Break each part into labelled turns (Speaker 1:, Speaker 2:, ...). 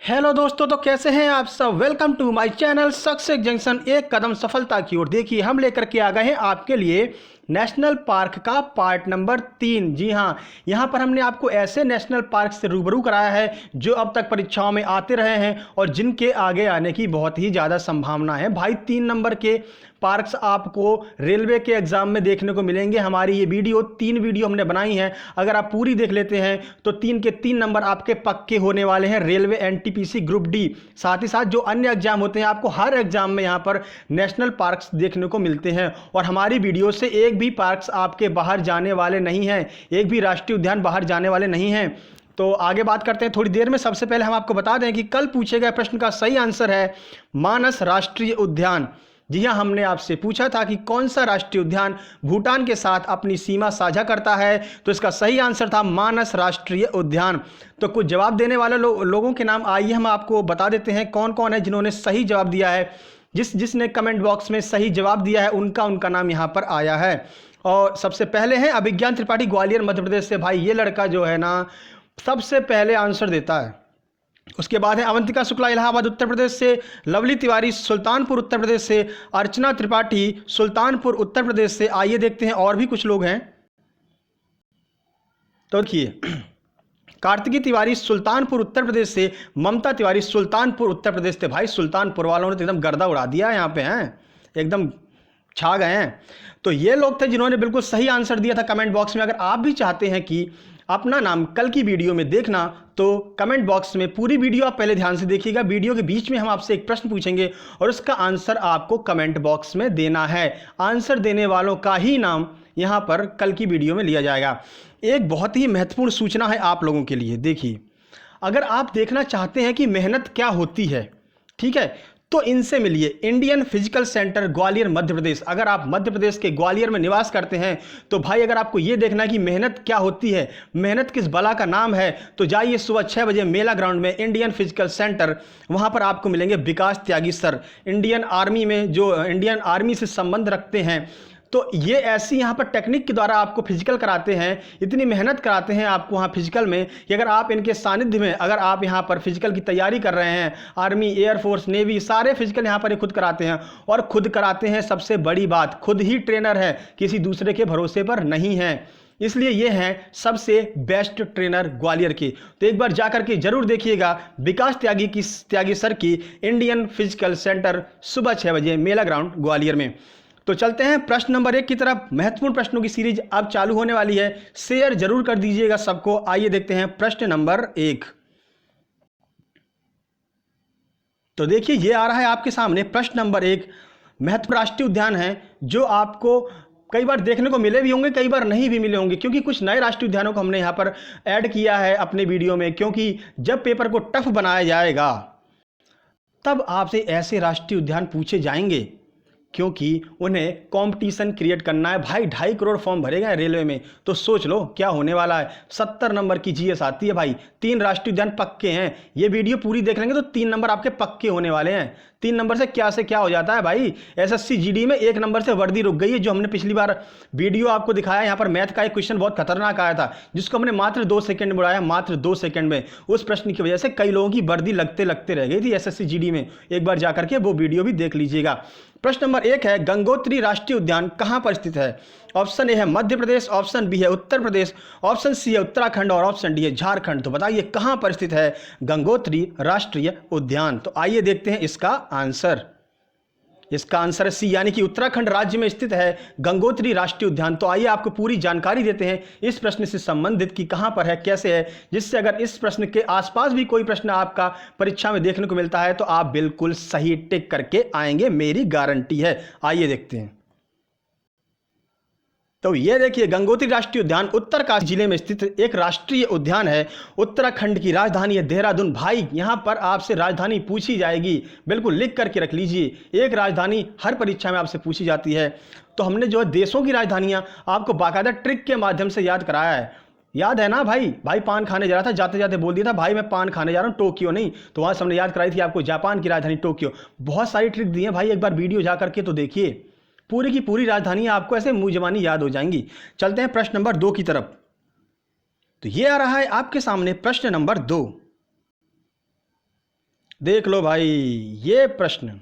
Speaker 1: Hello दोस्तों, तो कैसे हैं आप सब। Welcome to my channel success junction, एक कदम सफलता की ओर। देखिए हम लेकर के आ गए हैं आपके लिए नेशनल पार्क का पार्ट नंबर 3। जी हाँ, यहाँ पर हमने आपको ऐसे नेशनल पार्क से रूबरू कराया है जो अब तक परीक्षाओं में आते रहे हैं और जिनके आगे आने की बहुत ही ज़्यादा संभावना है। भाई 3 नंबर के पार्क्स आपको रेलवे के एग्जाम में देखने को मिलेंगे। हमारी ये वीडियो 3 वीडियो हमने बनाई हैं, अगर आप पूरी देख लेते हैं तो 3 के 3 नंबर आपके पक्के होने वाले हैं रेलवे एनटीपीसी ग्रुप डी। साथ ही साथ जो अन्य एग्जाम होते हैं, आपको हर एग्जाम में यहाँ पर नेशनल पार्क्स देखने को मिलते हैं और हमारी वीडियो से एक भी पार्क्स आपके बाहर जाने वाले नहीं हैं, एक भी राष्ट्रीय उद्यान बाहर जाने वाले नहीं हैं। तो आगे बात करते हैं थोड़ी देर में। सबसे पहले हम आपको बता दें कि कल पूछे गए प्रश्न का सही आंसर है मानस राष्ट्रीय उद्यान। जी हाँ, हमने आपसे पूछा था कि कौन सा राष्ट्रीय उद्यान भूटान के साथ अपनी सीमा साझा करता है, तो इसका सही आंसर था मानस राष्ट्रीय उद्यान। तो कुछ जवाब देने वाले लोगों के नाम आइए हम आपको बता देते हैं कौन कौन है जिन्होंने सही जवाब दिया है। जिसने कमेंट बॉक्स में सही जवाब दिया है उनका नाम यहाँ पर आया है। और सबसे पहले हैं अभिज्ञान त्रिपाठी ग्वालियर मध्य प्रदेश से। भाई ये लड़का जो है ना सबसे पहले आंसर देता है। उसके बाद है अवंतिका शुक्ला इलाहाबाद उत्तर प्रदेश से, लवली तिवारी सुल्तानपुर उत्तर प्रदेश से, अर्चना त्रिपाठी सुल्तानपुर उत्तर प्रदेश से। आइए देखते हैं और भी कुछ लोग हैं। तो देखिए कार्तिकी तिवारी सुल्तानपुर उत्तर प्रदेश से, ममता तिवारी सुल्तानपुर उत्तर प्रदेश से। भाई सुल्तानपुर वालों ने तो एकदम गर्दा उड़ा दिया, यहाँ पे हैं एकदम छा गए हैं। तो ये लोग थे जिन्होंने बिल्कुल सही आंसर दिया था कमेंट बॉक्स में। अगर आप भी चाहते हैं कि अपना नाम कल की वीडियो में देखना तो कमेंट बॉक्स में पूरी वीडियो आप पहले ध्यान से देखिएगा। वीडियो के बीच में हम आपसे एक प्रश्न पूछेंगे और उसका आंसर आपको कमेंट बॉक्स में देना है। आंसर देने वालों का ही नाम यहाँ पर कल की वीडियो में लिया जाएगा। एक बहुत ही महत्वपूर्ण सूचना है आप लोगों के लिए। देखिए, अगर आप देखना चाहते हैं कि मेहनत क्या होती है, ठीक है, तो इनसे मिलिए। Indian physical centre Gwalior Madhya Pradesh. अगर आप मध्य प्रदेश के ग्वालियर में निवास करते हैं तो भाई अगर आपको ये देखना है कि मेहनत क्या होती है, मेहनत किस बला का नाम है, तो जाइए सुबह 6 बजे मेला ग्राउंड में इंडियन फिजिकल सेंटर। वहाँ पर आपको मिलेंगे विकास त्यागी सर, इंडियन आर्मी में जो इंडियन आर्मी से संबंध रखते हैं। तो ये ऐसी यहाँ पर टेक्निक के द्वारा आपको फिजिकल कराते हैं, इतनी मेहनत कराते हैं आपको वहाँ फिजिकल में कि अगर आप इनके सानिध्य में अगर आप यहाँ पर फिजिकल की तैयारी कर रहे हैं, आर्मी एयरफोर्स नेवी सारे फिजिकल यहाँ पर खुद कराते हैं। और खुद कराते हैं, सबसे बड़ी बात खुद ही ट्रेनर है, किसी दूसरे के भरोसे पर नहीं है। इसलिए ये हैं सबसे बेस्ट ट्रेनर ग्वालियर के। तो एक बार जाकर के जरूर देखिएगा विकास त्यागी सर की इंडियन फिजिकल सेंटर सुबह 6 बजे मेला ग्राउंड ग्वालियर में। तो चलते हैं प्रश्न नंबर 1 की तरफ। महत्वपूर्ण प्रश्नों की सीरीज अब चालू होने वाली है, शेयर जरूर कर दीजिएगा सबको। आइए देखते हैं प्रश्न नंबर 1। तो देखिए ये आ रहा है आपके सामने प्रश्न नंबर 1। महत्वपूर्ण राष्ट्रीय उद्यान है जो आपको कई बार देखने को मिले भी होंगे, कई बार नहीं भी मिले होंगे, क्योंकि कुछ नए राष्ट्रीय उद्यानों को हमने यहाँ पर ऐड किया है अपने वीडियो में। क्योंकि जब पेपर को टफ बनाया जाएगा तब आपसे ऐसे राष्ट्रीय उद्यान पूछे जाएंगे, क्योंकि उन्हें कंपटीशन क्रिएट करना है। भाई 2.5 करोड़ फॉर्म भरे गए रेलवे में, तो सोच लो क्या होने वाला है। 70 नंबर की जीएस आती है भाई। 3 राष्ट्रीय उद्यान पक्के हैं। ये वीडियो पूरी देख लेंगे तो 3 नंबर आपके पक्के होने वाले हैं। 3 नंबर से क्या हो जाता है भाई। एसएससी जीडी में 1 नंबर से वर्दी रुक गई है। जो हमने पिछली बार वीडियो आपको दिखाया, यहाँ पर मैथ का एक क्वेश्चन बहुत खतरनाक आया था जिसको हमने मात्र 2 सेकंड में उड़ाया, मात्र 2 सेकंड में। उस प्रश्न की वजह से कई लोगों की वर्दी लगते रह गई थी एसएससी जीडी में। एक बार जाकर के वो वीडियो भी देख लीजिएगा। प्रश्न नंबर 1 है गंगोत्री राष्ट्रीय उद्यान कहां पर स्थित है। ऑप्शन ए है मध्य प्रदेश, ऑप्शन बी है उत्तर प्रदेश, ऑप्शन सी है उत्तराखंड और ऑप्शन डी है झारखंड। तो बताइए कहां पर स्थित है गंगोत्री राष्ट्रीय उद्यान। तो आइए देखते हैं इसका आंसर। इसका आंसर है सी, यानी कि उत्तराखंड राज्य में स्थित है गंगोत्री राष्ट्रीय उद्यान। तो आइए आपको पूरी जानकारी देते हैं इस प्रश्न से संबंधित कि कहां पर है, कैसे है, जिससे अगर इस प्रश्न के आसपास भी कोई प्रश्न आपका परीक्षा में देखने को मिलता है तो आप बिल्कुल सही टिक करके आएंगे, मेरी गारंटी है। आइए देखते हैं। तो ये देखिए गंगोत्री राष्ट्रीय उद्यान उत्तरकाशी जिले में स्थित एक राष्ट्रीय उद्यान है। उत्तराखंड की राजधानी है देहरादून। भाई यहाँ पर आपसे राजधानी पूछी जाएगी, बिल्कुल लिख करके रख लीजिए। एक राजधानी हर परीक्षा में आपसे पूछी जाती है। तो हमने जो है देशों की राजधानियाँ आपको बाकायदा ट्रिक के माध्यम से याद कराया है। याद है ना भाई पान खाने जा रहा था, जाते जाते बोल दिया था भाई मैं पान खाने जा रहा हूँ, टोक्यो नहीं। तो वहाँ से हमने याद कराई थी आपको जापान की राजधानी टोक्यो। बहुत सारी ट्रिक दी है भाई, एक बार वीडियो जा करके तो देखिए। पूरी की पूरी राजधानी आपको ऐसे मुंह जबानी याद हो जाएंगी। चलते हैं प्रश्न नंबर 2 की तरफ। तो ये आ रहा है आपके सामने प्रश्न नंबर 2। देख लो भाई, ये प्रश्न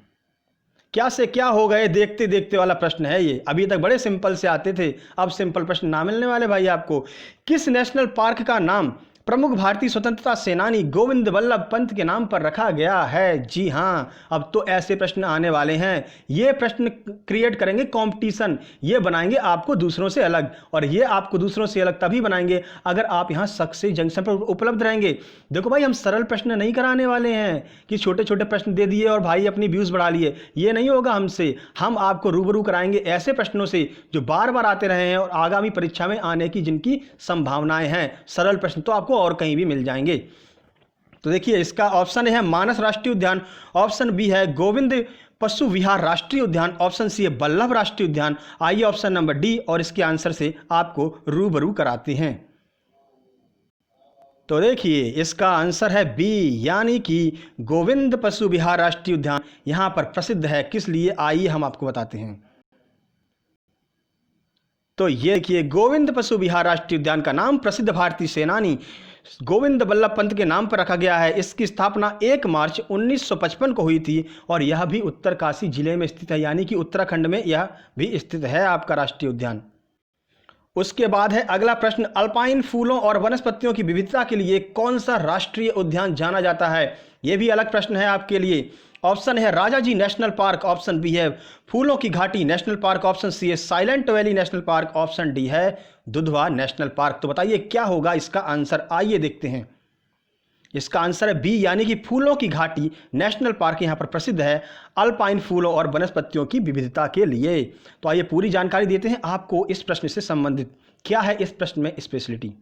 Speaker 1: क्या से क्या हो गए देखते देखते वाला प्रश्न है ये। अभी तक बड़े सिंपल से आते थे, अब सिंपल प्रश्न ना मिलने वाले भाई आपको। किस नेशनल पार्क का नाम प्रमुख भारतीय स्वतंत्रता सेनानी गोविंद बल्लभ पंत के नाम पर रखा गया है? जी हाँ, अब तो ऐसे प्रश्न आने वाले हैं। ये प्रश्न क्रिएट करेंगे कंपटीशन, ये बनाएंगे आपको दूसरों से अलग, और ये आपको दूसरों से अलग तभी बनाएंगे अगर आप यहाँ सक्सेस जंक्शन पर उपलब्ध रहेंगे। देखो भाई, हम सरल प्रश्न नहीं कराने वाले हैं कि छोटे छोटे प्रश्न दे दिए और भाई अपनी व्यूज बढ़ा लिए, ये नहीं होगा हमसे। हम आपको रूबरू कराएंगे ऐसे प्रश्नों से जो बार बार आते रहे हैं और आगामी परीक्षा में आने की जिनकी संभावनाएं हैं। सरल प्रश्न तो आपको और कहीं भी मिल जाएंगे। तो देखिए, इसका ऑप्शन है मानस राष्ट्रीय उद्यान, ऑप्शन बी है गोविंद पशु विहार राष्ट्रीय उद्यान, ऑप्शन सी है बल्लभ राष्ट्रीय उद्यान। आइए ऑप्शन नंबर डी और इसके आंसर से आपको रूबरू कराते हैं। तो देखिए, इसका आंसर है बी, यानी कि गोविंद पशु विहार राष्ट्रीय उद्यान यहां पर प्रसिद्ध है। किस लिए, आइए हम आपको बताते हैं। तो ये देखिए, गोविंद पशु विहार राष्ट्रीय उद्यान का नाम प्रसिद्ध भारतीय सेनानी गोविंद बल्लभ पंत के नाम पर रखा गया है। इसकी स्थापना 1 मार्च 1955 को हुई थी और यह भी उत्तरकाशी जिले में स्थित है, यानी कि उत्तराखंड में यह भी स्थित है आपका राष्ट्रीय उद्यान। उसके बाद है अगला प्रश्न, अल्पाइन फूलों और वनस्पतियों की विविधता के लिए कौन सा राष्ट्रीय उद्यान जाना जाता है? यह भी अलग प्रश्न है आपके लिए। ऑप्शन है Rajaji National Park, option B है फूलों की घाटी नेशनल पार्क, ऑप्शन सी है Silent Valley National Park, option D है दुधवा नेशनल पार्क। तो बताइए क्या होगा इसका आंसर, आइए देखते हैं। इसका आंसर है बी, यानी कि फूलों की घाटी नेशनल पार्क यहां पर प्रसिद्ध है अल्पाइन फूलों और वनस्पतियों की विविधता के लिए। तो आइए पूरी जानकारी देते हैं आपको इस प्रश्न से संबंधित, क्या है इस प्रश्न में स्पेशलिटी।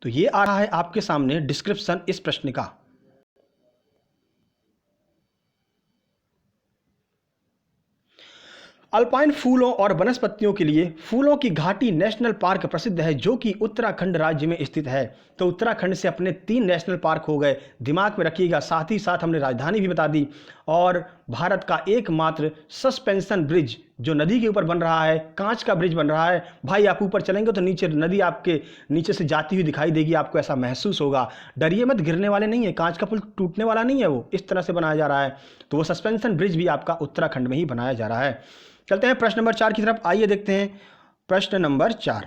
Speaker 1: तो ये आ रहा है आपके सामने डिस्क्रिप्शन इस प्रश्न का। अल्पाइन फूलों और वनस्पतियों के लिए फूलों की घाटी नेशनल पार्क प्रसिद्ध है, जो कि उत्तराखंड राज्य में स्थित है। तो उत्तराखंड से अपने 3 नेशनल पार्क हो गए, दिमाग में रखिएगा। साथ ही साथ हमने राजधानी भी बता दी, और भारत का एकमात्र सस्पेंशन ब्रिज जो नदी के ऊपर बन रहा है, कांच का ब्रिज बन रहा है। भाई आप ऊपर चलेंगे तो नीचे नदी आपके नीचे से जाती हुई दिखाई देगी, आपको ऐसा महसूस होगा। डरिए मत, गिरने वाले नहीं है, कांच का पुल टूटने वाला नहीं है, वो इस तरह से बनाया जा रहा है। तो वो सस्पेंशन ब्रिज भी आपका उत्तराखंड में ही बनाया जा रहा है। चलते हैं प्रश्न नंबर 4 की तरफ, आइए देखते हैं प्रश्न नंबर 4।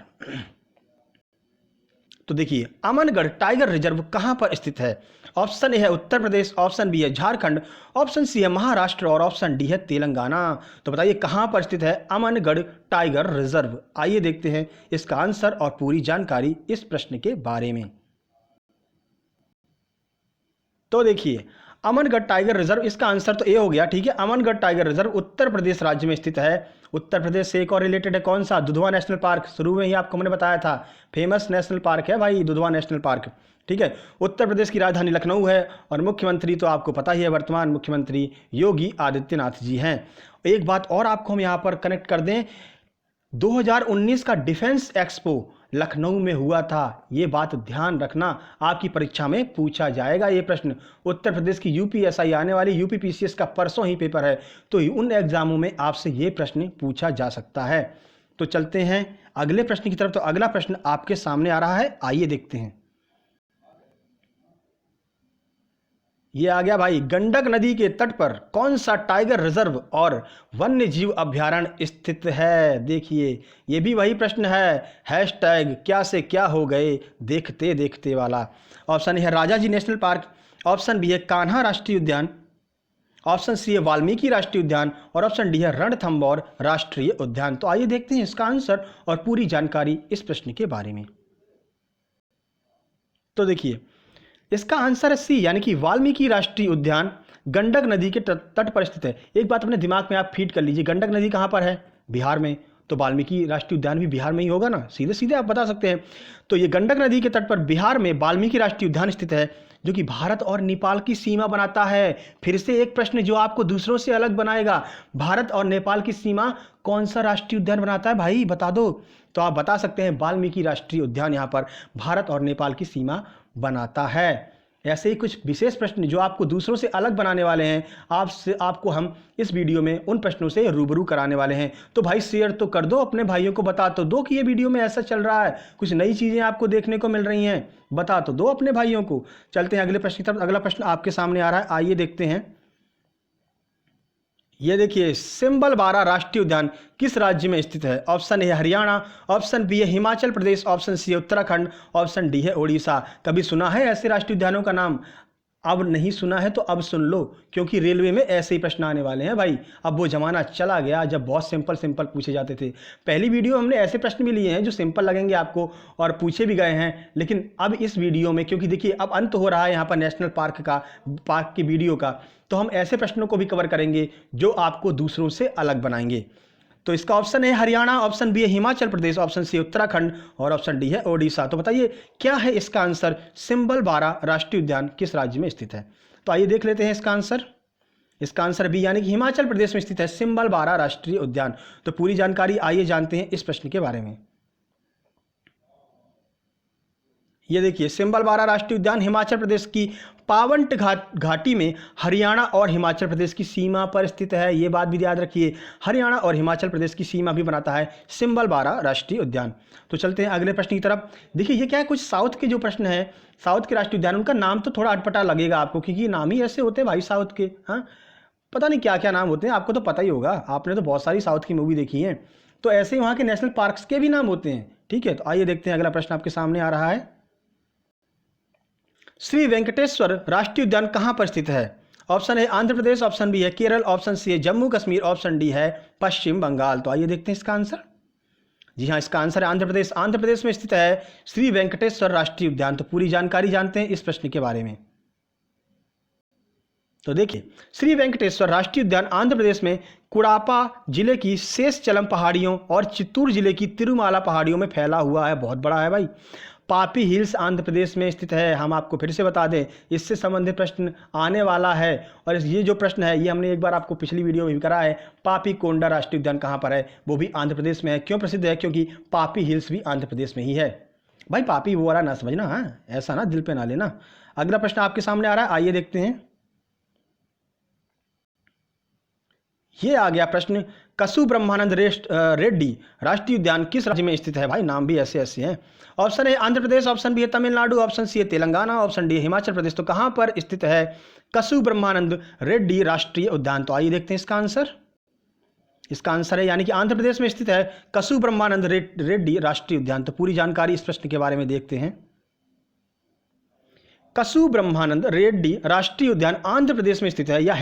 Speaker 1: तो देखिए, अमनगढ़ टाइगर रिजर्व कहां पर स्थित है? ऑप्शन ए है उत्तर प्रदेश, ऑप्शन बी है झारखंड, ऑप्शन सी है महाराष्ट्र और ऑप्शन डी है तेलंगाना। तो बताइए कहां पर स्थित है अमनगढ़ टाइगर रिजर्व। आइए देखते हैं इसका आंसर और पूरी जानकारी इस प्रश्न के बारे में। तो देखिए, अमनगढ़ टाइगर रिजर्व, इसका आंसर तो ए हो गया, ठीक है। अमनगढ़ टाइगर रिजर्व उत्तर प्रदेश राज्य में स्थित है। उत्तर प्रदेश से एक और रिलेटेड है, कौन सा? Dudhwa national park. शुरू में ही आपको मैंने बताया था, फेमस नेशनल पार्क है भाई दुधवा नेशनल पार्क, ठीक है। उत्तर प्रदेश की राजधानी लखनऊ है और मुख्यमंत्री तो आपको पता ही है, वर्तमान मुख्यमंत्री योगी आदित्यनाथ जी हैं। एक बात और आपको हम यहाँ पर कनेक्ट कर दें, 2019 का डिफेंस एक्सपो लखनऊ में हुआ था। ये बात ध्यान रखना, आपकी परीक्षा में पूछा जाएगा ये प्रश्न। उत्तर प्रदेश की यूपीएसआई आने वाली यूपीपीसीएस का परसों ही पेपर है, तो उन एग्जामों में आपसे ये प्रश्न पूछा जा सकता है। तो चलते हैं अगले प्रश्न की तरफ। तो अगला प्रश्न आपके सामने आ रहा है, आइए देखते हैं। ये आ गया भाई, गंडक नदी के तट पर कौन सा टाइगर रिजर्व और वन्य जीव अभ्यारण्य स्थित है? देखिए, ये भी वही प्रश्न है, हैशटैग क्या से क्या हो गए देखते देखते वाला। ऑप्शन है Rajaji National Park, option B है कान्हा राष्ट्रीय उद्यान, ऑप्शन सी है वाल्मीकि राष्ट्रीय उद्यान और ऑप्शन डी है रणथंभौर राष्ट्रीय उद्यान। तो आइए देखते हैं इसका आंसर और पूरी जानकारी इस प्रश्न के बारे में। तो देखिए, इसका आंसर है सी, यानी कि वाल्मीकि राष्ट्रीय उद्यान गंडक नदी के तट पर स्थित है। एक बात अपने दिमाग में आप फीड कर लीजिए, गंडक नदी कहाँ पर है? बिहार में, तो वाल्मीकि राष्ट्रीय उद्यान भी बिहार में ही होगा ना, सीधे सीधे आप बता सकते हैं। तो ये गंडक नदी के तट पर बिहार में वाल्मीकि राष्ट्रीय उद्यान स्थित है, जो कि भारत और नेपाल की सीमा बनाता है। फिर से एक प्रश्न जो आपको दूसरों से अलग बनाएगा, भारत और नेपाल की सीमा कौन सा राष्ट्रीय उद्यान बनाता है भाई, बता दो। तो आप बता सकते हैं वाल्मीकि राष्ट्रीय उद्यान यहाँ पर भारत और नेपाल की सीमा बनाता है। ऐसे ही कुछ विशेष प्रश्न जो आपको दूसरों से अलग बनाने वाले हैं, आपको हम इस वीडियो में उन प्रश्नों से रूबरू कराने वाले हैं। तो भाई शेयर तो कर दो, अपने भाइयों को बता तो दो कि ये वीडियो में ऐसा चल रहा है, कुछ नई चीज़ें आपको देखने को मिल रही हैं, बता तो दो अपने भाइयों को। चलते हैं अगले प्रश्न की तरफ। अगला प्रश्न आपके सामने आ रहा है, आइए देखते हैं। ये देखिए, सिंबल 12 राष्ट्रीय उद्यान किस राज्य में स्थित है? ऑप्शन ए है हरियाणा, ऑप्शन बी है हिमाचल प्रदेश, ऑप्शन सी है उत्तराखंड, ऑप्शन डी है उड़ीसा। कभी सुना है ऐसे राष्ट्रीय उद्यानों का नाम? अब नहीं सुना है तो अब सुन लो, क्योंकि रेलवे में ऐसे ही प्रश्न आने वाले हैं भाई। अब वो जमाना चला गया जब बहुत सिंपल सिंपल पूछे जाते थे। पहली वीडियो हमने ऐसे प्रश्न भी लिए हैं जो सिंपल लगेंगे आपको और पूछे भी गए हैं, लेकिन अब इस वीडियो में, क्योंकि देखिए अब अंत हो रहा है यहाँ पर नेशनल पार्क की वीडियो का, तो हम ऐसे प्रश्नों को भी कवर करेंगे जो आपको दूसरों से अलग बनाएंगे। तो इसका ऑप्शन है हरियाणा, ऑप्शन बी है हिमाचल प्रदेश, ऑप्शन सी उत्तराखंड और ऑप्शन डी है ओडिशा। तो बताइए क्या है इसका आंसर? सिंबल 12 राष्ट्रीय उद्यान किस राज्य में स्थित है? तो आइए देख लेते हैं इसका आंसर। इसका आंसर बी यानी कि हिमाचल प्रदेश में स्थित है सिंबल 12 राष्ट्रीय उद्यान। तो पूरी जानकारी आइए जानते हैं इस प्रश्न के बारे में। ये देखिए, सिंबल 12 राष्ट्रीय उद्यान हिमाचल प्रदेश की पावंट घाटी में हरियाणा और हिमाचल प्रदेश की सीमा पर स्थित है। ये बात भी याद रखिए, हरियाणा और हिमाचल प्रदेश की सीमा भी बनाता है सिंबल 12 राष्ट्रीय उद्यान। तो चलते हैं अगले प्रश्न की तरफ। देखिए ये क्या है, कुछ साउथ के जो प्रश्न है, साउथ के राष्ट्रीय उद्यान, उनका नाम तो थोड़ा अटपटा लगेगा आपको, क्योंकि नाम ही ऐसे होते हैं भाई साउथ के। हाँ, पता नहीं क्या क्या नाम होते हैं, आपको तो पता ही होगा, आपने तो बहुत सारी साउथ की मूवी देखी है। तो ऐसे ही वहाँ के नेशनल पार्क्स के भी नाम होते हैं। ठीक है, तो आइए देखते हैं अगला प्रश्न आपके सामने आ रहा है। श्री वेंकटेश्वर राष्ट्रीय उद्यान कहाँ पर स्थित है? ऑप्शन है आंध्र प्रदेश, ऑप्शन बी है केरल, ऑप्शन सी है जम्मू कश्मीर, ऑप्शन डी है पश्चिम बंगाल। तो आइए देखते हैं इसका आंसर। जी हाँ, इसका आंसर है आंध्र प्रदेश। आंध्र प्रदेश में स्थित है श्री वेंकटेश्वर राष्ट्रीय उद्यान। तो पूरी जानकारी जानते हैं इस प्रश्न के बारे में। तो देखिए, श्री वेंकटेश्वर राष्ट्रीय उद्यान आंध्र प्रदेश में कुडापा जिले की शेषचलम पहाड़ियों और चित्तूर जिले की तिरुमाला पहाड़ियों में फैला हुआ है। बहुत बड़ा है भाई। पापी हिल्स आंध्र प्रदेश में स्थित है। हम आपको फिर से बता दें, इससे संबंधित प्रश्न आने वाला है। और ये जो प्रश्न है ये हमने एक बार आपको पिछली वीडियो में भी करा है। पापी कोंडा राष्ट्रीय उद्यान कहाँ पर है? वो भी आंध्र प्रदेश में है। क्यों प्रसिद्ध है? क्योंकि पापी हिल्स भी आंध्र प्रदेश में ही है। भाई पापी वो वाला ना समझना, हाँ ऐसा ना दिल पे ना लेना। अगला प्रश्न आपके सामने आ रहा है, आइए देखते हैं। ये आ गया प्रश्न, कसु ब्रह्मानंद रेड्डी राष्ट्रीय उद्यान किस राज्य में स्थित है? भाई नाम भी ऐसे ऐसे हैं। ऑप्शन है आंध्र प्रदेश, ऑप्शन बी है तमिलनाडु, ऑप्शन सी है तेलंगाना, ऑप्शन डी है हिमाचल प्रदेश। तो कहां पर स्थित है कसु ब्रह्मानंद रेड्डी राष्ट्रीय उद्यान? तो आइए देखते हैं इसका आंसर। इसका आंसर है यानी कि आंध्र प्रदेश में स्थित है कसु ब्रह्मानंद रेड्डी राष्ट्रीय उद्यान। तो पूरी जानकारी इस प्रश्न के बारे में देखते हैं। कसु ब्रह्मानंद रेड्डी राष्ट्रीय उद्यान आंध्र प्रदेश में स्थित है। यह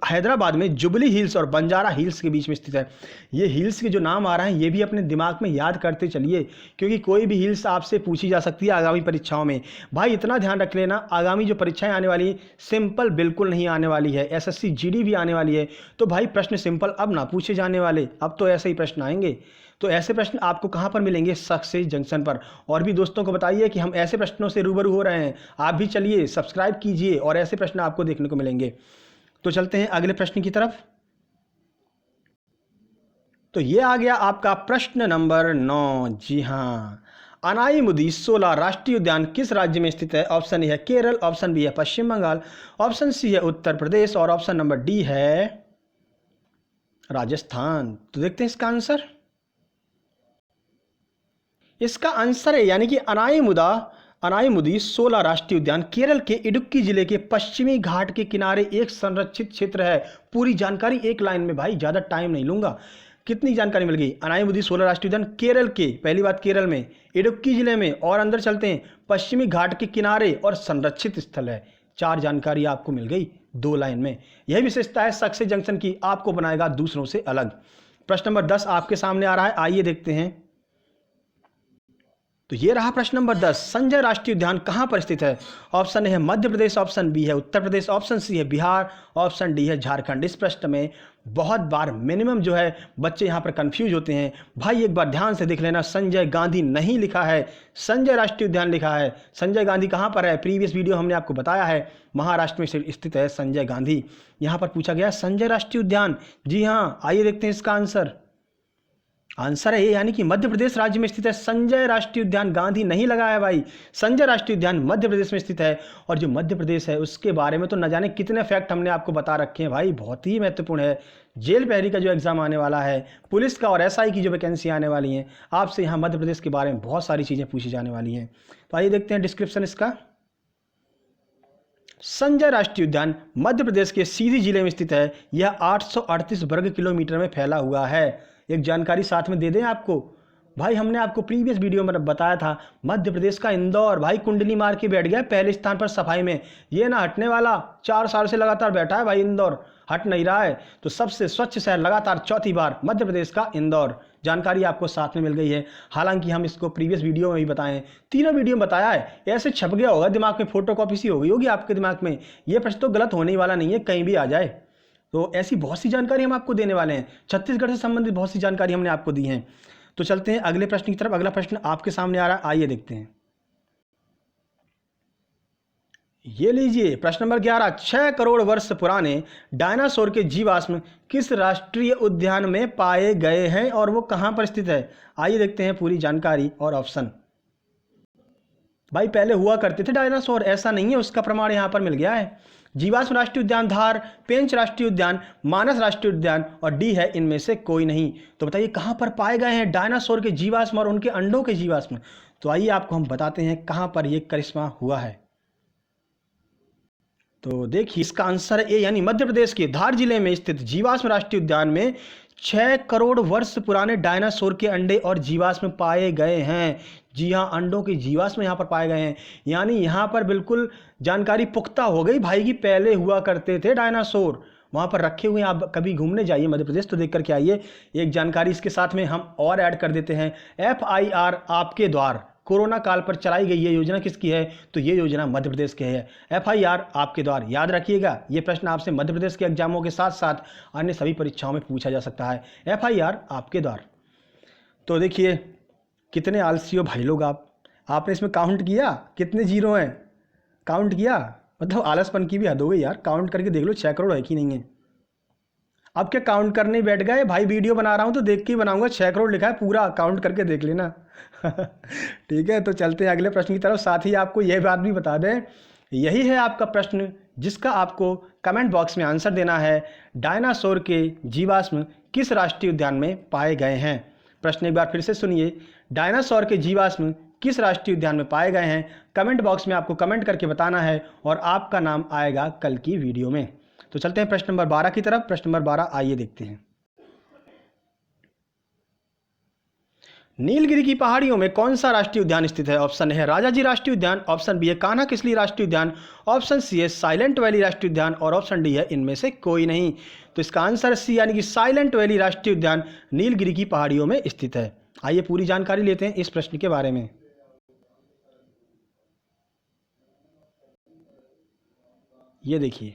Speaker 1: हैदराबाद में जुबली हिल्स और बंजारा हिल्स के बीच में स्थित है। ये हिल्स के जो नाम आ रहे हैं ये भी अपने दिमाग में याद करते चलिए, क्योंकि कोई भी हिल्स आपसे पूछी जा सकती है आगामी परीक्षाओं में। भाई इतना ध्यान रख लेना, आगामी जो परीक्षाएं आने वाली सिंपल बिल्कुल नहीं आने वाली है। SSC GD भी आने वाली है। तो भाई प्रश्न सिंपल अब ना पूछे जाने वाले, अब तो ऐसे ही प्रश्न आएंगे। तो ऐसे प्रश्न आपको कहाँ पर मिलेंगे? सक्सेस जंक्शन पर। और भी दोस्तों को बताइए कि हम ऐसे प्रश्नों से रूबरू हो रहे हैं। आप भी चलिए सब्सक्राइब कीजिए और ऐसे प्रश्न आपको देखने को मिलेंगे। तो चलते हैं अगले प्रश्न की तरफ। तो ये आ गया आपका प्रश्न नंबर 9। जी हाँ, अनाई सोला राष्ट्रीय उद्यान किस राज्य में स्थित है? ऑप्शन ए है केरल, ऑप्शन बी है पश्चिम बंगाल, ऑप्शन सी है उत्तर प्रदेश और ऑप्शन नंबर डी है राजस्थान। तो देखते हैं इसका आंसर। इसका आंसर है यानी कि अनाई सोला राष्ट्रीय उद्यान केरल के इडुक्की जिले के पश्चिमी घाट के किनारे एक संरक्षित क्षेत्र है। पूरी जानकारी एक लाइन में, भाई ज़्यादा टाइम नहीं लूंगा। कितनी जानकारी मिल गई? अनाई सोला राष्ट्रीय उद्यान केरल के, पहली बात केरल में, इडुक्की जिले में, और अंदर चलते हैं पश्चिमी घाट के किनारे और संरक्षित स्थल है। 4 जानकारी आपको मिल गई 2 लाइन में। यह विशेषता है सक्सेस जंक्शन की, आपको बनाएगा दूसरों से अलग। प्रश्न नंबर 10 आपके सामने आ रहा है, आइए देखते हैं। तो ये रहा प्रश्न नंबर 10। संजय राष्ट्रीय उद्यान कहाँ पर स्थित है? ऑप्शन ए है मध्य प्रदेश, ऑप्शन बी है उत्तर प्रदेश, ऑप्शन सी है बिहार, ऑप्शन डी है झारखंड। इस प्रश्न में बहुत बार मिनिमम जो है बच्चे यहाँ पर कंफ्यूज होते हैं। भाई एक बार ध्यान से देख लेना, संजय गांधी नहीं लिखा है, संजय राष्ट्रीय उद्यान लिखा है। संजय गांधी कहाँ पर है? प्रीवियस वीडियो हमने आपको बताया है, महाराष्ट्र में स्थित है संजय गांधी। यहाँ पर पूछा गया संजय राष्ट्रीय उद्यान। जी हाँ, आइए देखते हैं इसका आंसर। आंसर है ये, यानी कि मध्य प्रदेश राज्य में स्थित है। संजय राष्ट्रीय उद्यान, गांधी नहीं लगा है भाई, संजय राष्ट्रीय उद्यान मध्य प्रदेश में स्थित है। और जो मध्य प्रदेश है उसके बारे में तो न जाने कितने फैक्ट हमने आपको बता रखे हैं भाई, बहुत ही महत्वपूर्ण है। जेल प्रहरी का जो एग्जाम आने वाला है, पुलिस का और एसआई की जो वैकेंसी आने वाली हैं, आपसे यहाँ मध्य प्रदेश के बारे में बहुत सारी चीज़ें पूछी जाने वाली हैं। तो आइए देखते हैं डिस्क्रिप्शन इसका। संजय राष्ट्रीय उद्यान मध्य प्रदेश के सीधी जिले में स्थित है। यह 838 वर्ग किलोमीटर में फैला हुआ है। एक जानकारी साथ में दे दें आपको भाई, हमने आपको प्रीवियस वीडियो में बताया था मध्य प्रदेश का इंदौर भाई कुंडली मार के बैठ गया पहले स्थान पर सफाई में। ये ना हटने वाला, 4 साल से लगातार बैठा है भाई इंदौर, हट नहीं रहा है। तो सबसे स्वच्छ शहर लगातार चौथी बार मध्य प्रदेश का इंदौर। जानकारी आपको साथ में मिल गई है। हालांकि हम इसको प्रीवियस वीडियो में भी बताएं, तीनों वीडियो में बताया है, ऐसे छप गया होगा दिमाग में, फोटो कॉपी सी हो गई होगी आपके दिमाग में। ये प्रश्न तो गलत होने वाला नहीं है, कहीं भी आ जाए। तो ऐसी बहुत सी जानकारी हम आपको देने वाले हैं, छत्तीसगढ़ से संबंधित बहुत सी जानकारी हमने आपको दी है। तो चलते हैं अगले प्रश्न की तरफ। अगला प्रश्न आपके सामने आ रहा है, आइए देखते हैं। ये लीजिए प्रश्न नंबर 11। 6 करोड़ वर्ष पुराने डायनासोर के जीवाश्म किस राष्ट्रीय उद्यान में पाए गए हैं और वो कहां पर स्थित है? आइए देखते हैं पूरी जानकारी और ऑप्शन। भाई पहले हुआ करते थे डायनासोर, ऐसा नहीं है, उसका प्रमाण यहां पर मिल गया है। जीवाश्म राष्ट्रीय उद्यान धार, पेंच राष्ट्रीय उद्यान, मानस राष्ट्रीय उद्यान और डी है इनमें से कोई नहीं। तो बताइए कहां पर पाए गए हैं डायनासोर के जीवाश्म और उनके अंडों के जीवाश्म? तो आइए आपको हम बताते हैं कहां पर यह करिश्मा हुआ है। तो देखिए इसका आंसर है ए, यानी मध्य प्रदेश के धार जिले में स्थित जीवाश्म राष्ट्रीय उद्यान में 6 करोड़ वर्ष पुराने डायनासोर के अंडे और जीवाश्म पाए गए हैं। जी हाँ, अंडों के जीवाश्म यहाँ पर पाए गए हैं। यानी यहाँ पर बिल्कुल जानकारी पुख्ता हो गई भाई कि पहले हुआ करते थे डायनासोर, वहाँ पर रखे हुए हैं। आप कभी घूमने जाइए मध्य प्रदेश तो देख करके आइए। एक जानकारी इसके साथ में हम और ऐड कर देते हैं, FIR आपके द्वार कोरोना काल पर चलाई गई ये योजना किसकी है? तो ये योजना मध्य प्रदेश की है। FIR आपके द्वार, याद रखिएगा ये प्रश्न आपसे मध्य प्रदेश के एग्जामों के साथ साथ अन्य सभी परीक्षाओं में पूछा जा सकता है। FIR आपके द्वार। तो देखिए कितने आलसी हो भाई लोग आप, आपने इसमें काउंट किया कितने जीरो हैं? काउंट किया? मतलब आलसपन की भी हद हो गई यार, काउंट करके देख लो 6 करोड़ है कि नहीं है। अब क्या काउंट करने बैठ गए भाई? वीडियो बना रहा हूँ तो देख के ही बनाऊंगा, 6 करोड़ लिखा है, पूरा काउंट करके देख लेना। ठीक है, तो चलते हैं अगले प्रश्न की तरफ। साथ ही आपको यह बात भी बता दें, यही है आपका प्रश्न जिसका आपको कमेंट बॉक्स में आंसर देना है। डायनासोर के जीवाश्म किस राष्ट्रीय उद्यान में पाए गए हैं? प्रश्न एक बार फिर से सुनिए, डायनासोर के जीवाश्म किस राष्ट्रीय उद्यान में पाए गए हैं? कमेंट बॉक्स में आपको कमेंट करके बताना है और आपका नाम आएगा कल की वीडियो में। तो चलते हैं प्रश्न नंबर 12 की तरफ। प्रश्न नंबर 12 आइए देखते हैं। नीलगिरी की पहाड़ियों में कौन सा राष्ट्रीय उद्यान स्थित है? ऑप्शन है राजाजी राष्ट्रीय उद्यान, ऑप्शन बी है कान्हा किसली राष्ट्रीय उद्यान, ऑप्शन सी है साइलेंट वैली राष्ट्रीय उद्यान और ऑप्शन डी है इनमें से कोई नहीं। तो इसका आंसर सी, यानी कि साइलेंट वैली राष्ट्रीय उद्यान नीलगिरी की पहाड़ियों में स्थित है। आइए पूरी जानकारी लेते हैं इस प्रश्न के बारे में। ये देखिए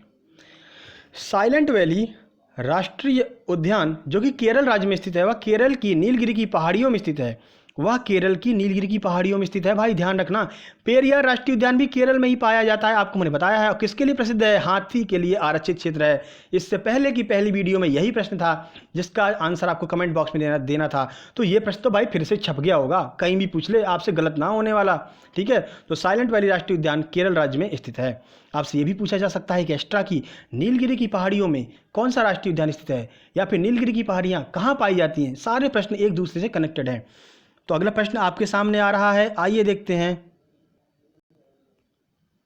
Speaker 1: साइलेंट वैली राष्ट्रीय उद्यान जो कि केरल राज्य में स्थित है, वह केरल की नीलगिरी की पहाड़ियों में स्थित है। वह केरल की नीलगिरी की पहाड़ियों में स्थित है भाई, ध्यान रखना। पेरियार राष्ट्रीय उद्यान भी केरल में ही पाया जाता है, आपको मैंने बताया है। और किसके लिए प्रसिद्ध है? हाथी के लिए आरक्षित क्षेत्र है। इससे पहले की पहली वीडियो में यही प्रश्न था जिसका आंसर आपको कमेंट बॉक्स में देना था। तो ये प्रश्न तो भाई फिर से छप गया होगा, कहीं भी पूछ ले, आपसे गलत ना होने वाला। ठीक है, तो साइलेंट वैली राष्ट्रीय उद्यान केरल राज्य में स्थित है। आपसे ये भी पूछा जा सकता है कि एक्स्ट्रा की नीलगिरी की पहाड़ियों में कौन सा राष्ट्रीय उद्यान स्थित है, या फिर नीलगिरी की पहाड़ियाँ कहाँ पाई जाती हैं। सारे प्रश्न एक दूसरे से कनेक्टेड हैं। तो अगला प्रश्न आपके सामने आ रहा है, आइए देखते हैं।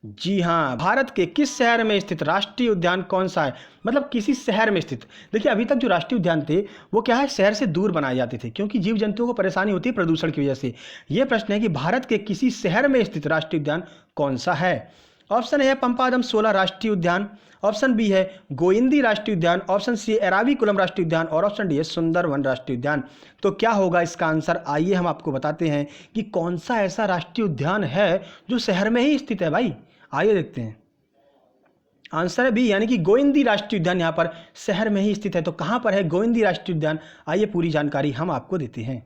Speaker 1: जी हाँ, भारत के किस शहर में स्थित राष्ट्रीय उद्यान कौन सा है? मतलब किसी शहर में स्थित। देखिए अभी तक जो राष्ट्रीय उद्यान थे वो क्या है, शहर से दूर बनाए जाते थे क्योंकि जीव जंतुओं को परेशानी होती है प्रदूषण की वजह से। ये प्रश्न है कि भारत के किसी शहर में स्थित राष्ट्रीय उद्यान कौन सा है? ऑप्शन है पंपादम 16 राष्ट्रीय उद्यान, ऑप्शन बी है गोइंदी राष्ट्रीय उद्यान, ऑप्शन सी एराविकुलम राष्ट्रीय उद्यान और ऑप्शन डी है सुंदरवन राष्ट्रीय उद्यान। तो क्या होगा इसका आंसर? आइए हम आपको बताते हैं कि कौन सा ऐसा राष्ट्रीय उद्यान है जो शहर में ही स्थित है भाई। आइए देखते हैं। आंसर है बी, यानी कि गोइंदी राष्ट्रीय उद्यान यहाँ पर शहर में ही स्थित है। तो कहाँ पर है गोइंदी राष्ट्रीय उद्यान? आइए पूरी जानकारी हम आपको देते हैं।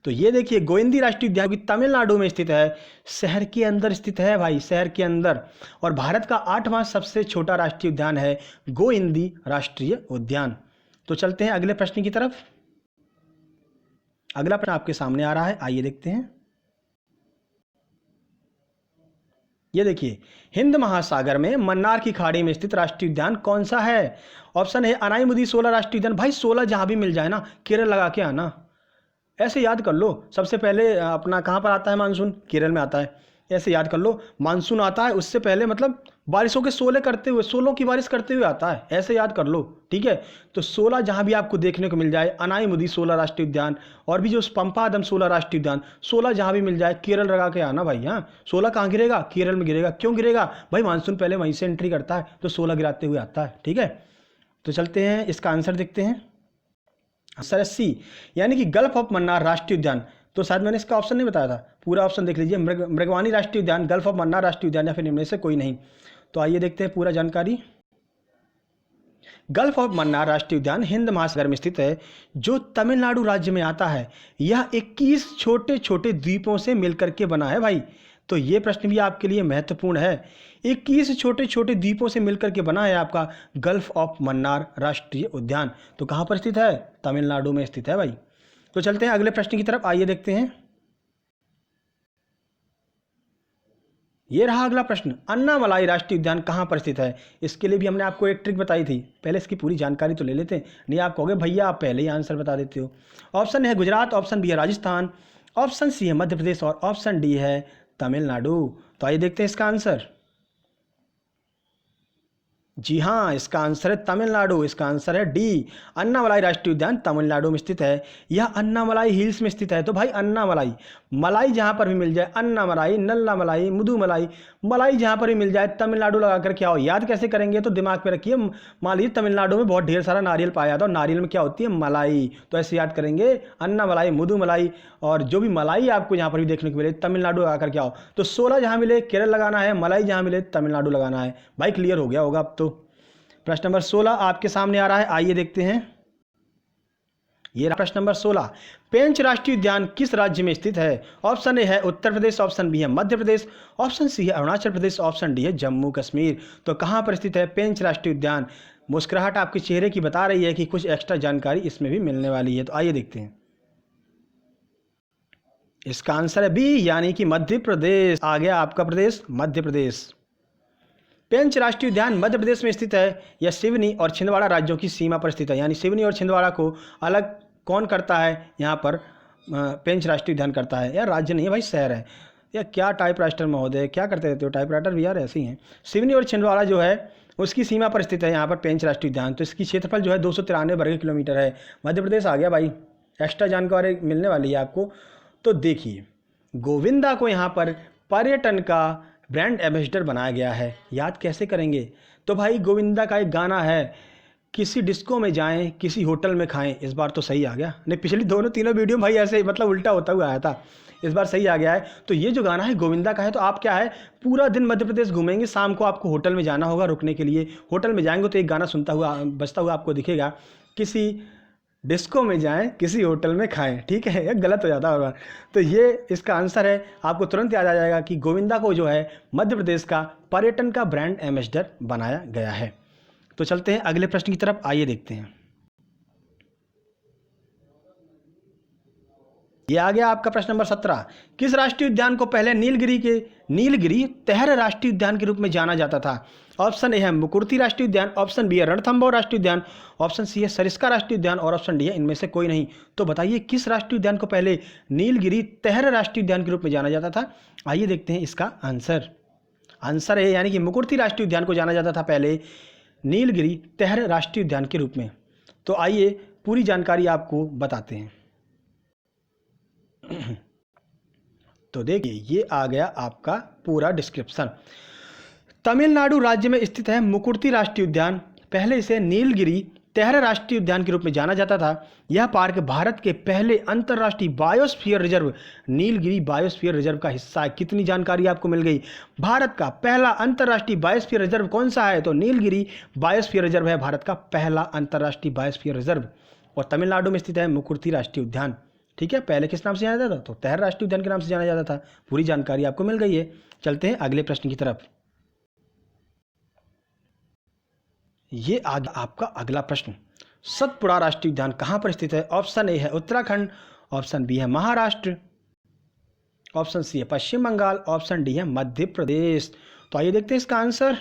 Speaker 1: तो ये देखिए गोइंदी राष्ट्रीय उद्यान तमिलनाडु में स्थित है, शहर के अंदर स्थित है भाई, शहर के अंदर। और भारत का 8वां सबसे छोटा राष्ट्रीय उद्यान है गोइंदी राष्ट्रीय उद्यान। तो चलते हैं अगले प्रश्न की तरफ। अगला प्रश्न आपके सामने आ रहा है, आइए देखते हैं। ये देखिए, हिंद महासागर में मन्नार की खाड़ी में स्थित राष्ट्रीय उद्यान कौन सा है? ऑप्शन है अनाईमुदी 16 राष्ट्रीय उद्यान। भाई 16 जहां भी मिल जाए ना, केरल लगा के आना, ऐसे याद कर लो। सबसे पहले अपना कहाँ पर आता है मानसून? केरल में आता है। ऐसे याद कर लो, मानसून आता है उससे पहले, मतलब बारिशों के 16 करते हुए, 16 की बारिश करते हुए आता है, ऐसे याद कर लो, ठीक है। तो 16 जहाँ भी आपको देखने को मिल जाए, अनाईमुदी 16 राष्ट्रीय उद्यान और भी जो पंपादम 16 राष्ट्रीय उद्यान, 16 जहाँ भी मिल जाए केरल लगा के आना भाई। हाँ, 16 कहाँ गिरेगा? केरल में गिरेगा। क्यों गिरेगा भाई? मानसून पहले वहीं से एंट्री करता है, तो 16 गिराते हुए आता है, ठीक है। तो चलते हैं, इसका आंसर देखते हैं। आंसर है सी, यानी कि गल्फ ऑफ मन्नार राष्ट्रीय उद्यान। तो शायद मैंने इसका ऑप्शन नहीं बताया था, पूरा ऑप्शन देख लीजिए। मृगवानी राष्ट्रीय उद्यान, गल्फ ऑफ मन्नार राष्ट्रीय उद्यान, या फिर इनमें से कोई नहीं। तो आइए देखते हैं पूरा जानकारी। गल्फ ऑफ मन्नार राष्ट्रीय उद्यान हिंद महासागर में स्थित है, जो तमिलनाडु राज्य में आता है। यह 21 छोटे छोटे द्वीपों से मिलकर के बना है भाई। तो ये प्रश्न भी आपके लिए महत्वपूर्ण है। 21 छोटे छोटे द्वीपों से मिलकर के बना है आपका गल्फ ऑफ मन्नार राष्ट्रीय उद्यान। तो कहाँ पर स्थित है? तमिलनाडु में स्थित है भाई। तो चलते हैं अगले प्रश्न की तरफ, आइए देखते हैं। ये रहा अगला प्रश्न, अन्नामलाई राष्ट्रीय उद्यान कहाँ पर स्थित है? इसके लिए भी हमने आपको एक ट्रिक बताई थी, पहले इसकी पूरी जानकारी तो ले लेते हैं, नहीं आप कहोगे भैया आप पहले ही आंसर बता देते हो। ऑप्शन है गुजरात, ऑप्शन बी है राजस्थान, ऑप्शन सी है मध्य प्रदेश और ऑप्शन डी है तमिलनाडु। तो आइए देखते हैं इसका आंसर। जी हाँ, इसका आंसर है तमिलनाडु। इसका आंसर है डी, अन्नामलाई राष्ट्रीय उद्यान तमिलनाडु में स्थित है। यह अन्नामलाई हिल्स में स्थित है। तो भाई अन्नामलाई, मलाई जहाँ पर भी मिल जाए, अन्नामलाई, नल्लामलाई, मुदुमलाई, मलाई जहाँ पर भी मिल जाए तमिलनाडु लगा कर क्या हो। याद कैसे करेंगे? तो दिमाग में रखिए, मान लीजिए तमिलनाडु में बहुत ढेर सारा नारियल पाया जाता है और नारियल में क्या होती है? मलाई। तो ऐसे याद करेंगे, अन्नामलाई, मुदुमलाई, और जो भी मलाई आपको यहाँ पर भी देखने को मिले तमिलनाडु लगा कर क्या हो। तो 16 जहाँ मिले केरल लगाना है, मलाई जहाँ मिले तमिलनाडु लगाना है। भाई क्लियर हो गया होगा अब तो। प्रश्न नंबर 16 आपके सामने आ रहा है, आइए देखते हैं। ये प्रश्न नंबर 16, पेंच राष्ट्रीय उद्यान किस राज्य में स्थित है? ऑप्शन ए है उत्तर प्रदेश, ऑप्शन बी है मध्य प्रदेश, ऑप्शन सी है अरुणाचल प्रदेश, ऑप्शन डी है जम्मू कश्मीर। तो कहां पर स्थित है पेंच राष्ट्रीय उद्यान? मुस्कुराहट आपके चेहरे की बता रही है कि कुछ एक्स्ट्रा जानकारी इसमें भी मिलने वाली है। तो आइए देखते हैं। इसका आंसर है बी, यानी कि मध्य प्रदेश। आ गया आपका प्रदेश, मध्य प्रदेश। पेंच राष्ट्रीय उद्यान मध्य प्रदेश में स्थित है। यह सिवनी और छिंदवाड़ा राज्यों की सीमा पर स्थित है, यानी सिवनी और छिंदवाड़ा को अलग कौन करता है? यहाँ पर पेंच राष्ट्रीय उद्यान करता है। यार राज्य नहीं है भाई, शहर है। या क्या टाइप राइटर महोदय, क्या करते रहते हो? टाइप राइटर भी यार ऐसे ही हैं। सिवनी और छिंदवाड़ा जो है उसकी सीमा पर स्थित है यहाँ पर पेंच राष्ट्रीय उद्यान। तो इसकी क्षेत्रफल जो है 293 वर्ग किलोमीटर है। मध्य प्रदेश आ गया भाई, एक्स्ट्रा जानकारी मिलने वाली है आपको। तो देखिए, गोविंदा को यहाँ पर पर्यटन का ब्रांड एम्बेसडर बनाया गया है। याद कैसे करेंगे? तो भाई गोविंदा का एक गाना है, किसी डिस्को में जाएं, किसी होटल में खाएं। इस बार तो सही आ गया, नहीं पिछली दोनों तीनों वीडियो भाई ऐसे मतलब उल्टा होता हुआ आया था, इस बार सही आ गया है। तो ये जो गाना है गोविंदा का है। तो आप क्या है, पूरा दिन मध्य प्रदेश घूमेंगे, शाम को आपको होटल में जाना होगा रुकने के लिए। होटल में जाएंगे तो एक गाना सुनता हुआ बजता हुआ आपको दिखेगा, किसी डिस्को में जाएं, किसी होटल में खाएं। ठीक है, ये गलत हो जाता है बार। तो ये इसका आंसर है, आपको तुरंत याद आ जाएगा कि गोविंदा को जो है मध्य प्रदेश का पर्यटन का ब्रांड एम्बेसडर बनाया गया है। तो चलते हैं अगले प्रश्न की तरफ, आइए देखते हैं। ये आ गया आपका प्रश्न नंबर 17, किस राष्ट्रीय उद्यान को पहले नीलगिरी तहर राष्ट्रीय उद्यान के रूप में जाना जाता था? ऑप्शन ए है मुकुर्ती राष्ट्रीय उद्यान, ऑप्शन बी है रणथंभौर राष्ट्रीय उद्यान, ऑप्शन सी है सरिस्का राष्ट्रीय उद्यान और ऑप्शन डी है इनमें से कोई नहीं। तो बताइए किस राष्ट्रीय उद्यान को पहले नीलगिरी तहर राष्ट्रीय उद्यान के रूप में जाना जाता था? आइए देखते हैं इसका आंसर। आंसर है, यानी कि मुकुर्ती राष्ट्रीय उद्यान को जाना जाता था पहले नीलगिरी तहर राष्ट्रीय उद्यान के रूप में। तो आइए पूरी जानकारी आपको बताते हैं। तो देखिए, ये आ गया आपका पूरा डिस्क्रिप्शन। तमिलनाडु राज्य में स्थित है मुकुर्ती राष्ट्रीय उद्यान। पहले इसे नीलगिरी तहर राष्ट्रीय उद्यान के रूप में जाना जाता था। यह पार्क भारत के पहले अंतर्राष्ट्रीय biosphere reserve Nilgiri biosphere reserve का हिस्सा है। कितनी जानकारी आपको मिल गई? भारत का पहला अंतर्राष्ट्रीय बायोस्फीयर रिजर्व कौन सा है? तो नीलगिरी बायोस्फीयर रिजर्व है भारत का पहला अंतर्राष्ट्रीय बायोस्फीयर रिजर्व, और तमिलनाडु में स्थित है मुकुर्ती राष्ट्रीय उद्यान। ठीक है, पहले किस नाम से जाना जाता था? तो तहर राष्ट्रीय उद्यान के नाम से जाना जाता था। पूरी जानकारी आपको मिल गई है। चलते हैं अगले प्रश्न की तरफ। ये आपका अगला प्रश्न, सतपुड़ा राष्ट्रीय उद्यान कहाँ पर स्थित है? ऑप्शन ए है उत्तराखंड, ऑप्शन बी है महाराष्ट्र, ऑप्शन सी है पश्चिम बंगाल, ऑप्शन डी है मध्य प्रदेश। तो आइए देखते हैं इसका आंसर।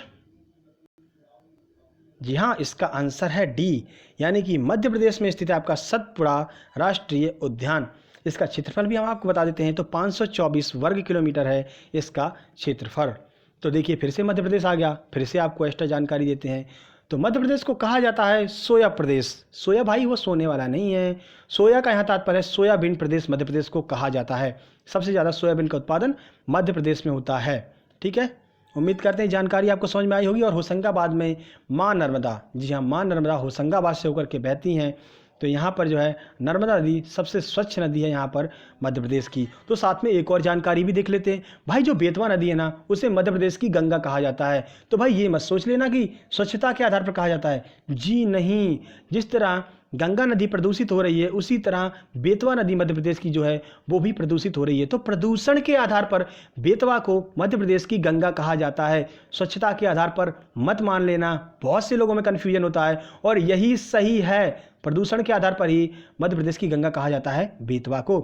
Speaker 1: जी हाँ, इसका आंसर है डी, यानी कि मध्य प्रदेश में स्थित है आपका सतपुड़ा राष्ट्रीय उद्यान। इसका क्षेत्रफल भी हम आपको बता देते हैं, तो 524 वर्ग किलोमीटर है इसका क्षेत्रफल। तो देखिए फिर से मध्य प्रदेश आ गया, फिर से आपको एक्स्ट्रा जानकारी देते हैं। तो मध्य प्रदेश को कहा जाता है सोया प्रदेश। सोया भाई वो सोने वाला नहीं है, सोया का यहाँ तात्पर्य है सोयाबीन प्रदेश मध्य प्रदेश को कहा जाता है। सबसे ज़्यादा सोयाबीन का उत्पादन मध्य प्रदेश में होता है। ठीक है, उम्मीद करते हैं जानकारी आपको समझ में आई होगी। और होशंगाबाद में माँ नर्मदा, जी हाँ माँ नर्मदा होशंगाबाद से होकर के बहती हैं। तो यहाँ पर जो है नर्मदा नदी सबसे स्वच्छ नदी है यहाँ पर मध्य प्रदेश की। तो साथ में एक और जानकारी भी देख लेते हैं भाई, जो बेतवा नदी है ना उसे मध्य प्रदेश की गंगा कहा जाता है। तो भाई ये मत सोच लेना कि स्वच्छता के आधार पर कहा जाता है, जी नहीं। जिस तरह गंगा नदी प्रदूषित हो रही है उसी तरह बेतवा नदी मध्य प्रदेश की जो है वो भी प्रदूषित हो रही है। तो प्रदूषण के आधार पर बेतवा को मध्य प्रदेश की गंगा कहा जाता है। स्वच्छता के आधार पर मत मान लेना, बहुत से लोगों में कन्फ्यूजन होता है और यही सही है। प्रदूषण के आधार पर ही मध्य प्रदेश की गंगा कहा जाता है बेतवा को।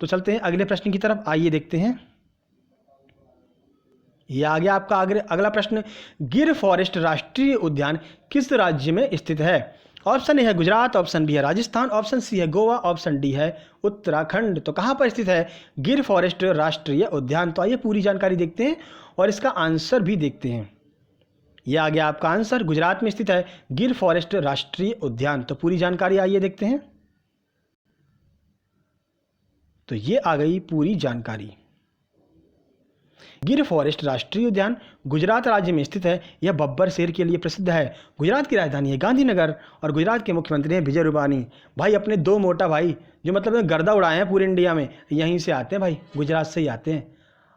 Speaker 1: तो चलते हैं अगले प्रश्न की तरफ, आइए देखते हैं। ये आ गया आपका अगला प्रश्न। गिर फॉरेस्ट राष्ट्रीय उद्यान किस राज्य में स्थित है? ऑप्शन ए है गुजरात, ऑप्शन बी है राजस्थान, ऑप्शन सी है गोवा, ऑप्शन डी है उत्तराखंड। तो कहाँ पर स्थित है गिर फॉरेस्ट राष्ट्रीय उद्यान? तो आइए पूरी जानकारी देखते हैं और इसका आंसर भी देखते हैं। यह आ गया आपका आंसर, गुजरात में स्थित है गिर फॉरेस्ट राष्ट्रीय उद्यान। तो पूरी जानकारी आइए देखते हैं। तो ये आ गई पूरी जानकारी। गिर फॉरेस्ट राष्ट्रीय उद्यान गुजरात राज्य में स्थित है। यह बब्बर शेर के लिए प्रसिद्ध है। गुजरात की राजधानी है गांधीनगर और गुजरात के मुख्यमंत्री हैं विजय रूपानी। भाई अपने दो मोटा भाई जो मतलब गर्दा उड़ाए हैं पूरे इंडिया में, यहीं से आते हैं भाई, गुजरात से ही आते हैं।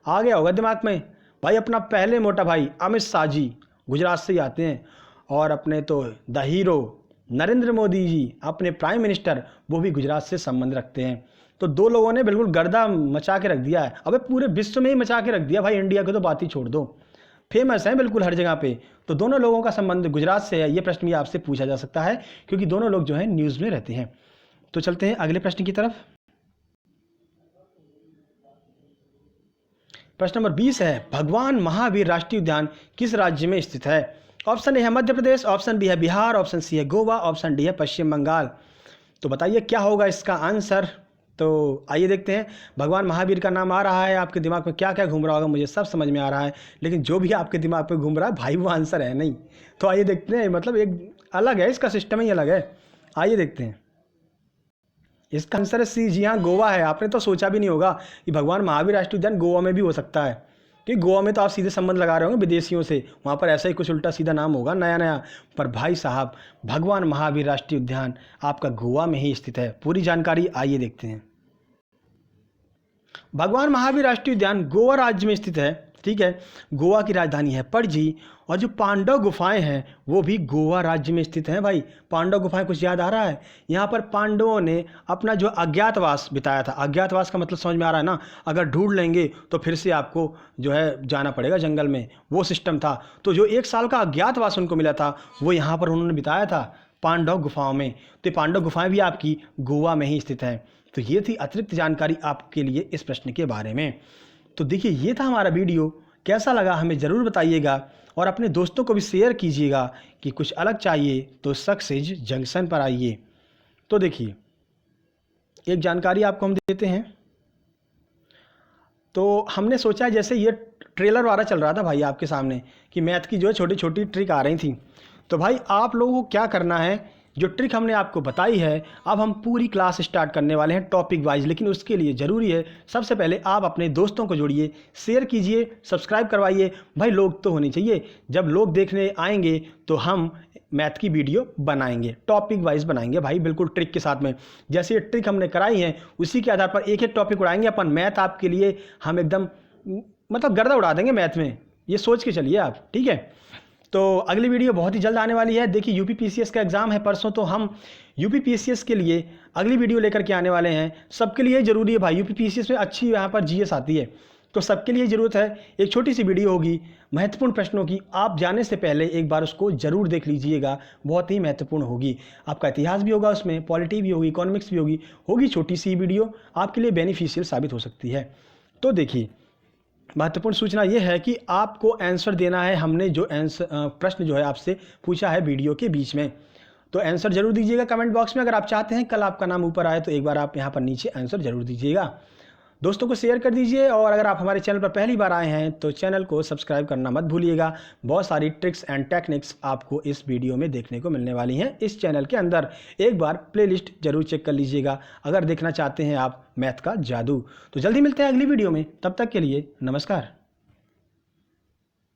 Speaker 1: आ गया होगा दिमाग में भाई, अपना पहले मोटा भाई अमित शाह जी गुजरात से ही आते हैं। और अपने तो द हीरो नरेंद्र मोदी जी, अपने प्राइम मिनिस्टर, वो भी गुजरात से संबंध रखते हैं। तो दो लोगों ने बिल्कुल गर्दा मचा के रख दिया है। अबे पूरे विश्व में ही मचा के रख दिया भाई, इंडिया की तो बात ही छोड़ दो, फेमस है बिल्कुल हर जगह पे। तो दोनों लोगों का संबंध गुजरात से है। ये प्रश्न भी आपसे पूछा जा सकता है क्योंकि दोनों लोग जो है न्यूज़ में रहते हैं। तो चलते हैं अगले प्रश्न की तरफ। प्रश्न नंबर 20 है, भगवान महावीर राष्ट्रीय उद्यान किस राज्य में स्थित है? ऑप्शन ए है मध्य प्रदेश, ऑप्शन बी है बिहार, ऑप्शन सी है गोवा, ऑप्शन डी है पश्चिम बंगाल। तो बताइए क्या होगा इसका आंसर। तो आइए देखते हैं। भगवान महावीर का नाम आ रहा है, आपके दिमाग में क्या क्या घूम रहा होगा मुझे सब समझ में आ रहा है, लेकिन जो भी आपके दिमाग पे घूम रहा है भाई वो आंसर है नहीं। तो आइए देखते हैं, मतलब एक अलग है, इसका सिस्टम ही अलग है। आइए देखते हैं। इसका आंसर है सी, जी हाँ गोवा है। आपने तो सोचा भी नहीं होगा कि भगवान महावीर राष्ट्रीय उद्यान गोवा में भी हो सकता है, कि गोवा में तो आप सीधे संबंध लगा रहे होंगे विदेशियों से, वहाँ पर ऐसा ही कुछ उल्टा सीधा नाम होगा नया नया। पर भाई साहब भगवान महावीर राष्ट्रीय उद्यान आपका गोवा में ही स्थित है। पूरी जानकारी आइए देखते हैं। भगवान महावीर राष्ट्रीय उद्यान गोवा राज्य में स्थित है। ठीक है, गोवा की राजधानी है पणजी और जो पांडव गुफाएं हैं वो भी गोवा राज्य में स्थित हैं। भाई पांडव गुफाएं कुछ याद आ रहा है? यहाँ पर पांडवों ने अपना जो अज्ञातवास बिताया था, अज्ञातवास का मतलब समझ में आ रहा है ना, अगर ढूंढ लेंगे तो फिर से आपको जो है जाना पड़ेगा जंगल में, वो सिस्टम था। तो जो 1 साल का अज्ञातवास उनको मिला था वो यहाँ पर उन्होंने बिताया था पांडव गुफाओं में। तो पांडव गुफाएं भी आपकी गोवा में ही स्थित हैं। तो ये थी अतिरिक्त जानकारी आपके लिए इस प्रश्न के बारे में। तो देखिए ये था हमारा वीडियो, कैसा लगा हमें ज़रूर बताइएगा और अपने दोस्तों को भी शेयर कीजिएगा कि कुछ अलग चाहिए तो सक्सेस जंक्शन पर आइए। तो देखिए एक जानकारी आपको हम देते हैं। तो हमने सोचा जैसे ये ट्रेलर वाला चल रहा था भाई आपके सामने कि मैथ की जो है छोटी छोटी ट्रिक आ रही थी, तो भाई आप लोगों को क्या करना है, जो ट्रिक हमने आपको बताई है अब हम पूरी क्लास स्टार्ट करने वाले हैं टॉपिक वाइज। लेकिन उसके लिए ज़रूरी है सबसे पहले आप अपने दोस्तों को जोड़िए, शेयर कीजिए, सब्सक्राइब करवाइए। भाई लोग तो होने चाहिए, जब लोग देखने आएंगे तो हम मैथ की वीडियो बनाएंगे, टॉपिक वाइज बनाएंगे भाई, बिल्कुल ट्रिक के साथ में। जैसे ये ट्रिक हमने कराई है उसी के आधार पर एक एक टॉपिक उड़ाएंगे अपन। मैथ आपके लिए हम एकदम मतलब गर्दा उड़ा देंगे मैथ में, ये सोच के चलिए आप, ठीक है। तो अगली वीडियो बहुत ही जल्द आने वाली है। देखिए यूपी पीसीएस का एग्ज़ाम है परसों, तो हम यूपी पीसीएस के लिए अगली वीडियो लेकर के आने वाले हैं। सबके लिए ज़रूरी है भाई, यूपी पीसीएस में अच्छी यहाँ पर जीएस आती है, तो सबके लिए ज़रूरत है, एक छोटी सी वीडियो होगी महत्वपूर्ण प्रश्नों की, आप जाने से पहले एक बार उसको ज़रूर देख लीजिएगा, बहुत ही महत्वपूर्ण होगी। आपका इतिहास भी होगा उसमें, पॉलिटी भी होगी, इकोनॉमिक्स भी होगी छोटी सी वीडियो, आपके लिए बेनिफिशियल साबित हो सकती है। तो देखिए, महत्वपूर्ण सूचना यह है कि आपको आंसर देना है। हमने जो प्रश्न जो है आपसे पूछा है वीडियो के बीच में, तो आंसर जरूर दीजिएगा कमेंट बॉक्स में। अगर आप चाहते हैं कल आपका नाम ऊपर आए तो एक बार आप यहाँ पर नीचे आंसर जरूर दीजिएगा। दोस्तों को शेयर कर दीजिए, और अगर आप हमारे चैनल पर पहली बार आए हैं तो चैनल को सब्सक्राइब करना मत भूलिएगा। बहुत सारी ट्रिक्स एंड टेक्निक्स आपको इस वीडियो में देखने को मिलने वाली हैं इस चैनल के अंदर। एक बार प्लेलिस्ट जरूर चेक कर लीजिएगा अगर देखना चाहते हैं आप मैथ का जादू। तो जल्दी मिलते हैं अगली वीडियो में, तब तक के लिए नमस्कार।